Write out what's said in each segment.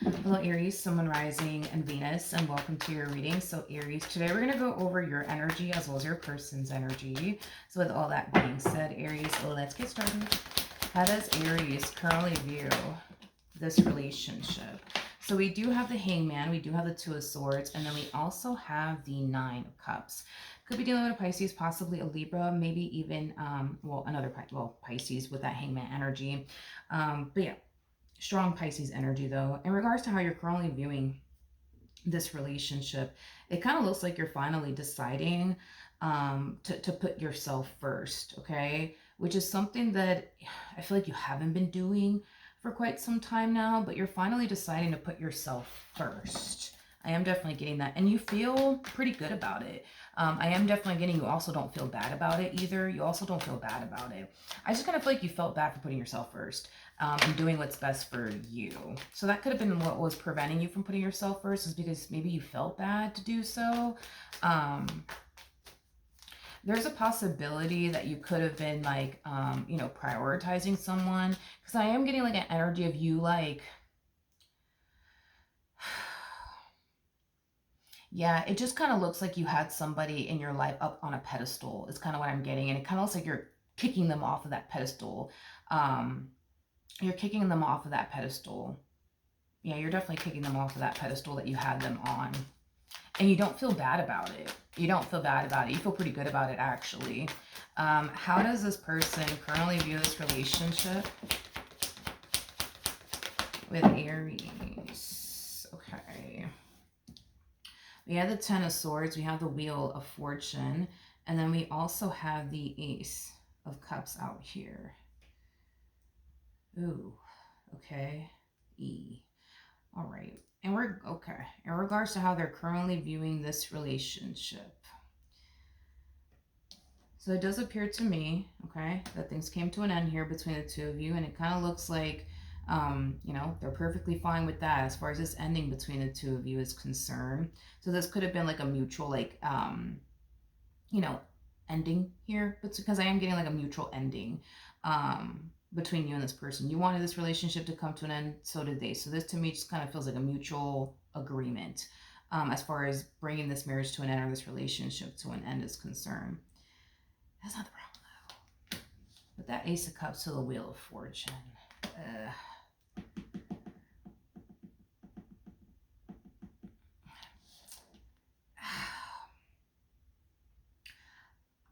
Hello Aries, Sun, Moon, Rising, and Venus, and welcome to your reading. So Aries, today we're going to go over your energy as well as your person's energy. So with all that being said, Aries, let's get started. How does Aries currently view this relationship? So we do have the Hangman, we do have the Two of Swords, and then we also have the Nine of Cups. Could be dealing with a Pisces, possibly a Libra, maybe even, Pisces with that Hangman energy. But yeah, strong Pisces energy though. In regards to how you're currently viewing this relationship, it kind of looks like you're finally deciding to put yourself first, okay? Which is something that I feel like you haven't been doing for quite some time now, but you're finally deciding to put yourself first. I am definitely getting that. And you feel pretty good about it. I am definitely getting you also don't feel bad about it either. You also don't feel bad about it. I just kind of feel like you felt bad for putting yourself first and doing what's best for you. So that could have been what was preventing you from putting yourself first, is because maybe you felt bad to do so. There's a possibility that you could have been like, prioritizing someone, because I am getting like an energy of you like, yeah, it just kind of looks like you had somebody in your life up on a pedestal. It's kind of what I'm getting. And it kind of looks like you're kicking them off of that pedestal. You're kicking them off of that pedestal. Yeah, you're definitely kicking them off of that pedestal that you had them on. And you don't feel bad about it. You don't feel bad about it. You feel pretty good about it, actually. How does this person currently view this relationship with Aries? Okay. We have the Ten of Swords. We have the Wheel of Fortune. And then we also have the Ace of Cups out here. Ooh, okay. E. All right. And we're okay. In regards to how they're currently viewing this relationship. So it does appear to me, okay, that things came to an end here between the two of you. And it kind of looks like, they're perfectly fine with that as far as this ending between the two of you is concerned. So this could have been like a mutual, like, ending here. But because I am getting like a mutual ending. Between you and this person. You wanted this relationship to come to an end, so did they. So this to me just kind of feels like a mutual agreement as far as bringing this marriage to an end or this relationship to an end is concerned. That's not the problem though. But that Ace of Cups to the Wheel of Fortune.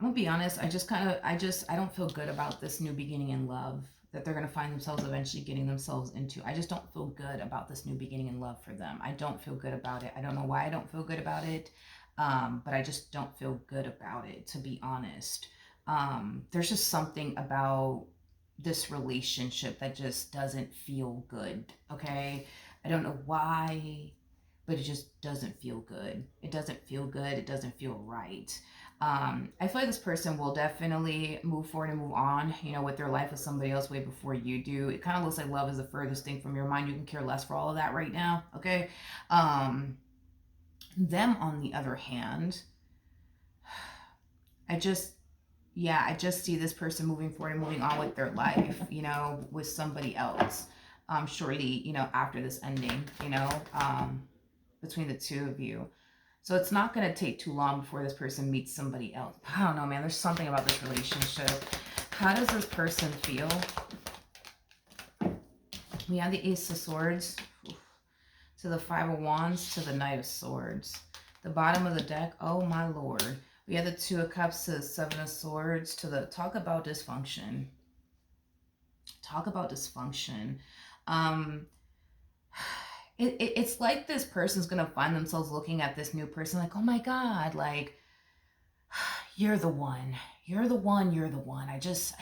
I'm gonna be honest, I don't feel good about this new beginning in love that they're gonna find themselves eventually getting themselves into. I just don't feel good about this new beginning in love for them. I don't feel good about it. I don't know why I don't feel good about it, but I just don't feel good about it, to be honest. There's just something about this relationship that just doesn't feel good, okay? I don't know why, but it just doesn't feel good. It doesn't feel good. It doesn't feel right. I feel like this person will definitely move forward and move on, with their life with somebody else way before you do. It kind of looks like love is the furthest thing from your mind. You can care less for all of that right now, okay? Them, on the other hand, I just see this person moving forward and moving on with their life, with somebody else, shortly, after this ending, between the two of you. So it's not going to take too long before this person meets somebody else. I don't know, man. There's something about this relationship. How does this person feel? We have the Ace of Swords to the Five of Wands to the Knight of Swords. The bottom of the deck, oh my lord. We have the Two of Cups to the Seven of Swords to the talk about dysfunction. Talk about dysfunction. It's like this person's gonna find themselves looking at this new person like, oh my god, like, you're the one, you're the one, you're the one. I just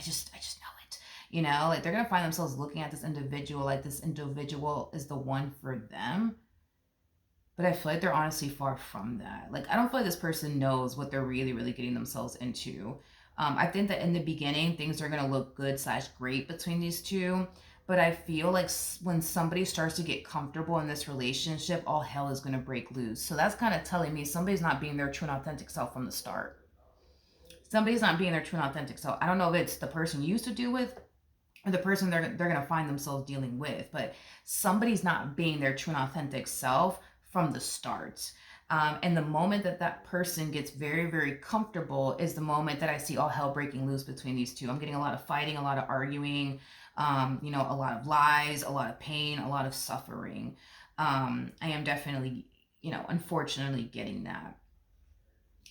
know it. Like they're gonna find themselves looking at this individual like this individual is the one for them. But I feel like they're honestly far from that. Like, I don't feel like this person knows what they're really, really getting themselves into. I think that in the beginning, things are going to look good / great between these two. But I feel like when somebody starts to get comfortable in this relationship, all hell is going to break loose. So that's kind of telling me somebody's not being their true and authentic self from the start. Somebody's not being their true and authentic self. I don't know if it's the person you used to deal with, or the person they're going to find themselves dealing with. But somebody's not being their true and authentic self from the start. And the moment that that person gets very, very comfortable is the moment that I see all hell breaking loose between these two. I'm getting a lot of fighting, a lot of arguing, you know, a lot of lies, a lot of pain, a lot of suffering. I am definitely, you know, unfortunately getting that.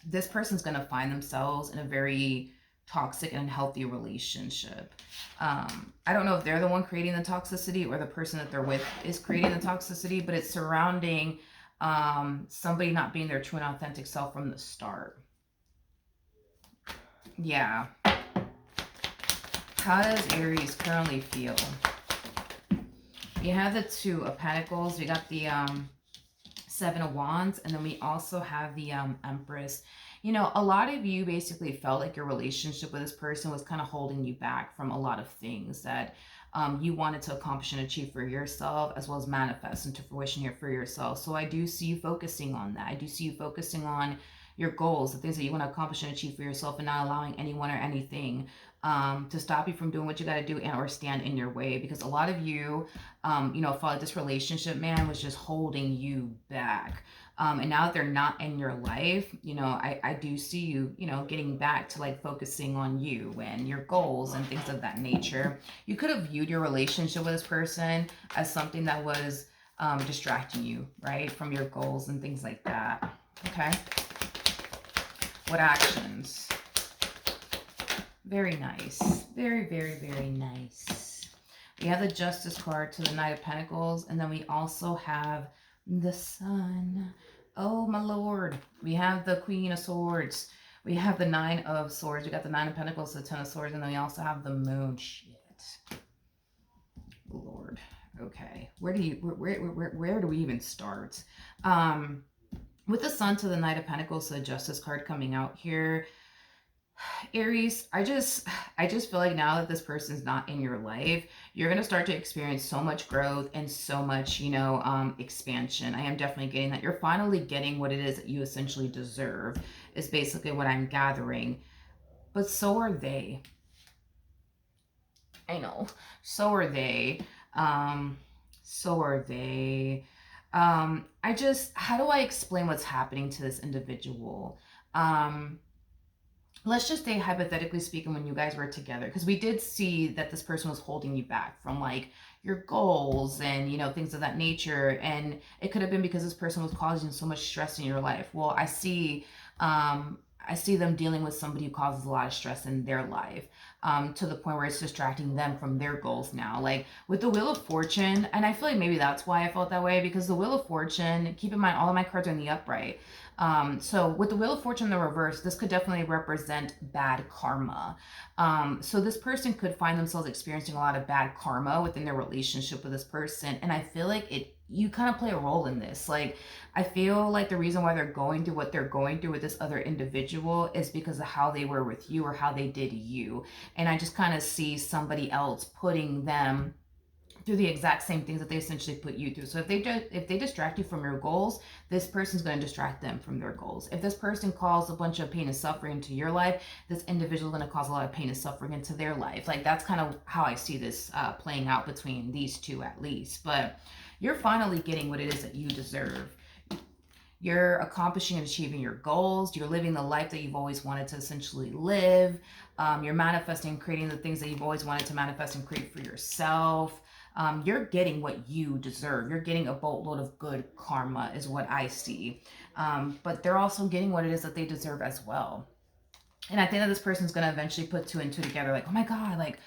This person's going to find themselves in a very toxic and unhealthy relationship. I don't know if they're the one creating the toxicity or the person that they're with is creating the toxicity, but it's surrounding somebody not being their true and authentic self from the start. Yeah. How does Aries currently feel? You have the Two of Pentacles. We got the Seven of Wands, and then we also have the Empress. You know, a lot of you basically felt like your relationship with this person was kind of holding you back from a lot of things that you wanted to accomplish and achieve for yourself, as well as manifest into fruition here for yourself. So I do see you focusing on that. I do see you focusing on your goals, the things that you want to accomplish and achieve for yourself, and not allowing anyone or anything to stop you from doing what you got to do and or stand in your way. Because a lot of you, you know, felt like this relationship, man, was just holding you back. And now that they're not in your life, you know, I do see you, you know, getting back to like focusing on you and your goals and things of that nature. You could have viewed your relationship with this person as something that was distracting you, right, from your goals and things like that. Okay. What actions? Very nice. Very, very, very nice. We have the Justice card to the Knight of Pentacles, and then we also have the Sun. Oh, my Lord. We have the Queen of Swords. We have the Nine of Swords. We got the Nine of Pentacles, the Ten of Swords, and then we also have the Moon. Shit. Lord. Okay. Where do we even start? With the Sun to the Knight of Pentacles, the Justice card coming out here, Aries, I just feel like now that this person's not in your life, you're going to start to experience so much growth and so much, you know, expansion. I am definitely getting that. You're finally getting what it is that you essentially deserve, is basically what I'm gathering. But so are they. I know. So are they. So are they. How do I explain what's happening to this individual? Let's just say, hypothetically speaking, when you guys were together, because we did see that this person was holding you back from like your goals and, you know, things of that nature. And it could have been because this person was causing so much stress in your life. Well, I see them dealing with somebody who causes a lot of stress in their life, to the point where it's distracting them from their goals now. Like with the Wheel of Fortune, and I feel like maybe that's why I felt that way, because the Wheel of Fortune, keep in mind, all of my cards are in the upright. So with the Wheel of Fortune in the reverse, this could definitely represent bad karma. So this person could find themselves experiencing a lot of bad karma within their relationship with this person. And I feel like you kind of play a role in this. Like, I feel like the reason why they're going through what they're going through with this other individual is because of how they were with you or how they did you. And I just kind of see somebody else putting them through the exact same things that they essentially put you through. So if they distract you from your goals, this person's going to distract them from their goals. If this person caused a bunch of pain and suffering into your life, this individual is going to cause a lot of pain and suffering into their life. Like, that's kind of how I see this playing out between these two, at least. But you're finally getting what it is that you deserve. You're accomplishing and achieving your goals. You're living the life that you've always wanted to essentially live. You're manifesting, creating the things that you've always wanted to manifest and create for yourself. You're getting what you deserve. You're getting a boatload of good karma is what I see. But they're also getting what it is that they deserve as well. And I think that this person's going to eventually put two and two together. Like, oh my God, like,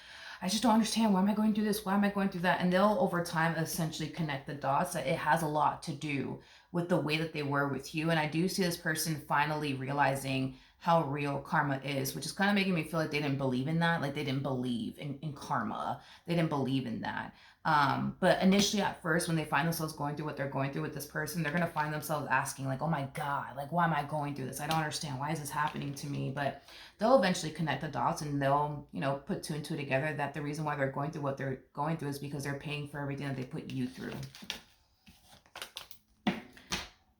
I just don't understand. Why am I going through this? Why am I going through that? And they'll, over time, essentially connect the dots that it has a lot to do with the way that they were with you. And I do see this person finally realizing how real karma is, which is kind of making me feel like they didn't believe in that. Like, they didn't believe in karma. They didn't believe in that. But initially, at first, when they find themselves going through what they're going through with this person, they're going to find themselves asking like, oh my God, like, why am I going through this? I don't understand. Why is this happening to me? But they'll eventually connect the dots, and they'll, you know, put two and two together, that the reason why they're going through what they're going through is because they're paying for everything that they put you through.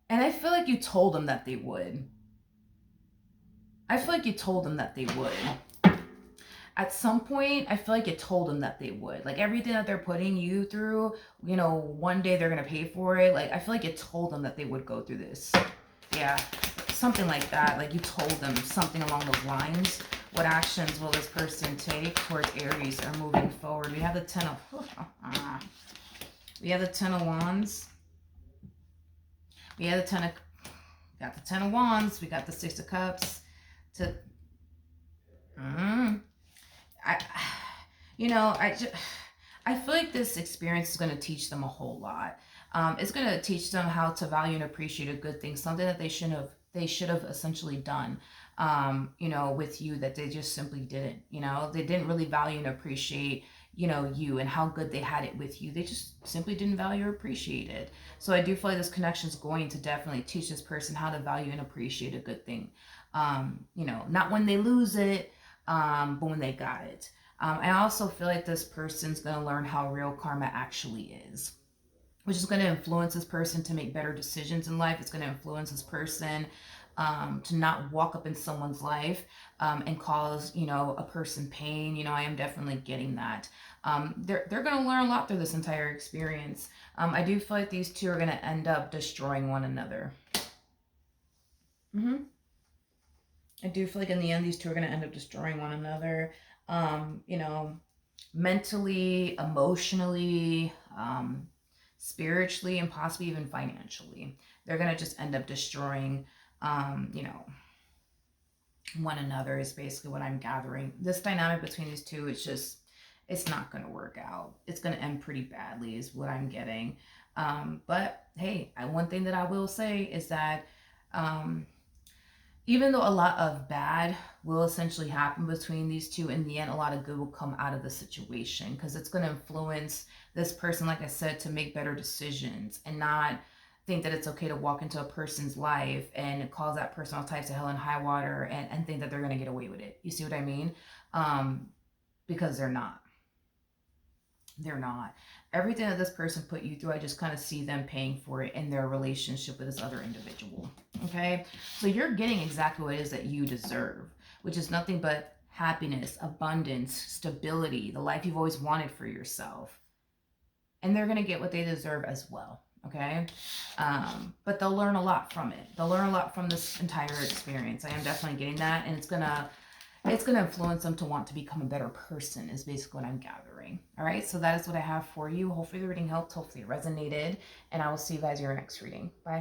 And I feel like you told them that they would. I feel like you told them that they would. at some point, I feel like it told them that they would. Like everything that they're putting you through, you know, one day they're going to pay for it. Like I feel like it told them that they would go through this. Yeah, something like that. Like you told them something along those lines. What actions will this person take towards Aries or moving forward? We have the 10 of... we have the 10 of Wands. We have the 10 of... got the 10 of Wands. We got the 6 of Cups. I, you know, I feel like this experience is going to teach them a whole lot. It's going to teach them how to value and appreciate a good thing, something that they should have essentially done, you know, with you, that they just simply didn't. You know, they didn't really value and appreciate, you know, you and how good they had it with you. They just simply didn't value or appreciate it. So I do feel like this connection is going to definitely teach this person how to value and appreciate a good thing. You know, not when they lose it, but when they got it. I also feel like this person's going to learn how real karma actually is, which is going to influence this person to make better decisions in life. It's going to influence this person to not walk up in someone's life and cause, you know, a person pain. You know, I am definitely getting that. They're going to learn a lot through this entire experience. I do feel like these two are going to end up destroying one another. I do feel like in the end, these two are going to end up destroying one another. You know, mentally, emotionally, spiritually, and possibly even financially. They're going to just end up destroying, you know, one another is basically what I'm gathering. This dynamic between these two, it's not going to work out. It's going to end pretty badly is what I'm getting. But hey, one thing that I will say is that, even though a lot of bad will essentially happen between these two, in the end, a lot of good will come out of the situation, because it's going to influence this person, like I said, to make better decisions and not think that it's okay to walk into a person's life and cause that person all types of hell and high water and think that they're going to get away with it. You see what I mean? Because they're not. They're not. Everything that this person put you through, I just kind of see them paying for it in their relationship with this other individual. Okay? So you're getting exactly what it is that you deserve, which is nothing but happiness, abundance, stability, the life you've always wanted for yourself. And they're going to get what they deserve as well. Okay? But they'll learn a lot from it. They'll learn a lot from this entire experience. I am definitely getting that. And it's going to influence them to want to become a better person is basically what I'm gathering. All right, so that is what I have for you. Hopefully the reading helped. Hopefully it resonated. And I will see you guys in your next reading. Bye.